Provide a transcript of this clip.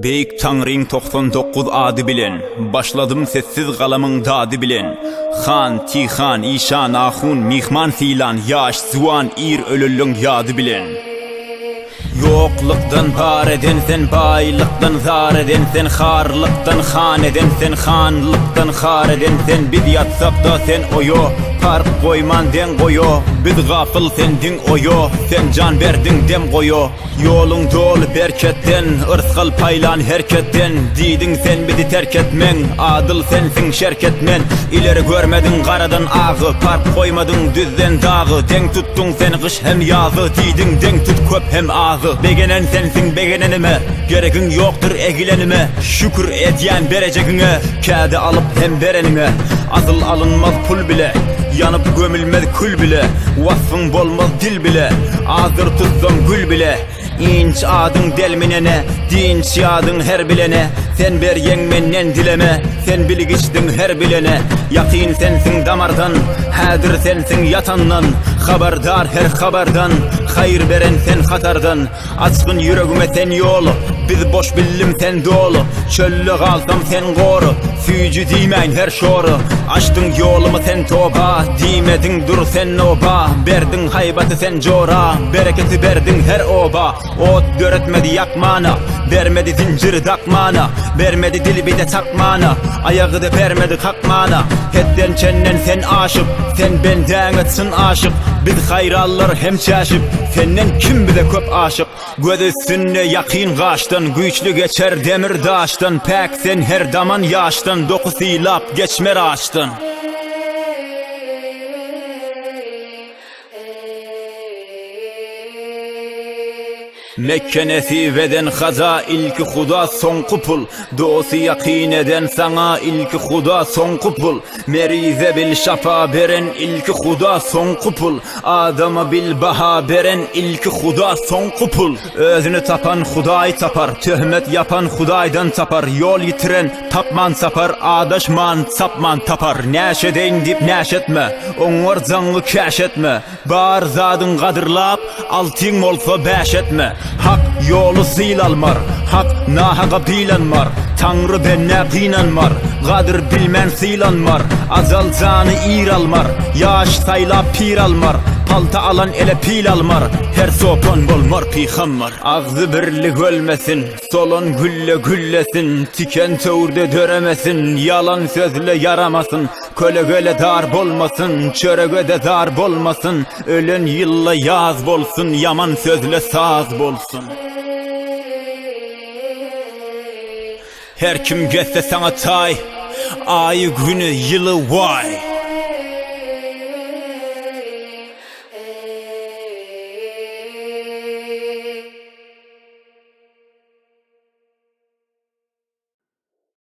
Beyik Tanrı'nın 99 adı bilen, başladım sessiz kalamın dadı bilen. Han, Tihan, İşan, Ahun, Mihman, Filan, yaş, zuan, ir, ölülün yadı bilen. Yokluktan var eden sen, baylıktan zar eden sen, harlıktan han eden sen, hanlıktan har eden sen. Biz yatsak da sen oyo, fark koyman den koyo. Biz gafıl sendin oyo, sen can verdin dem koyo. Yolun dolu berketten, ırskal paylan herketten. Didin sen bizi terk etmen, adıl sensin şerketmen. İleri görmedin karadan ağı, fark koymadın düzden dağı. Denk tuttun sen kış hem yazı, didin denk tut köp hem ağzı. Begenen sensin begenenime, gerekin yoktur egilenime. Şükür edyen berecekine, kağıdı alıp hem verenine. Asıl alınmaz pul bile, yanıp gömülmez kül bile. Vasfın bolmaz dil bile, ağzır tutsam gül bile. İnç adın delminene, dinç adın her bilene. Sen ber yenmenden dileme, sen bilgiçtin her bilene. Yakin sensin damardan, hadir sensin yatandan. Haberdar her haberdan, hayır veren sen hatardan. Açkın yüreğime sen yolu, biz boş billim sen dolu. Çöllü kalsam sen koru, süyücü diymeyin her şoru. Açtın yolumu sen toba, dimedin dur sen oba. Berdin haybatı sen cora, bereketi verdin her oba. Ot döretmedi yakmana, vermedi zinciri takmana. Vermedi dili bir de takmana, ayağı da vermedi kalkmana. Hetten çennen sen aşık, sen benden etsin aşık. Biz hayrallar hem çaşıp, senden kim bize köp aşık. Göz üstünde yakin kaçtın, güçlü geçer demir daştın. Pek sen her daman yaştın, dokusu ilap geçmer açtın. Mekke nesip eden haza, ilki huda son kupul. Doğusu yakin eden sana, ilki huda son kupul. Merize bil şafa beren, ilki huda son kupul. Adama bil baha beren, ilki huda son kupul. Özünü tapan hudayı tapar, töhmet yapan hudaydan tapar. Yol yitiren tapman sapar, adaşman sapman tapar. Neşedeyn dip neşetme, onur zanlı keş etme. Bar zadın kadırlap, altın olsa beş etme. Hak yolu silalmar, hak nahaga bilanmar. Tanrı benne qinanmar, qadir bilmen silanmar. Azal zanı ir almar, yaş sayla pir almar. Palta alan ele pil almar, her sopan bolmar pihammar. Ağzı birlik ölmesin, solon gülle güllesin. Tiken töğürde döremesin, yalan sözle yaramasın. Köle göle dar bolmasın, çörege de dar bolmasın. Ölen yılla yaz bolsun, yaman sözle saz bolsun. Her kim geçse sana tay, ayı günü yılı vay.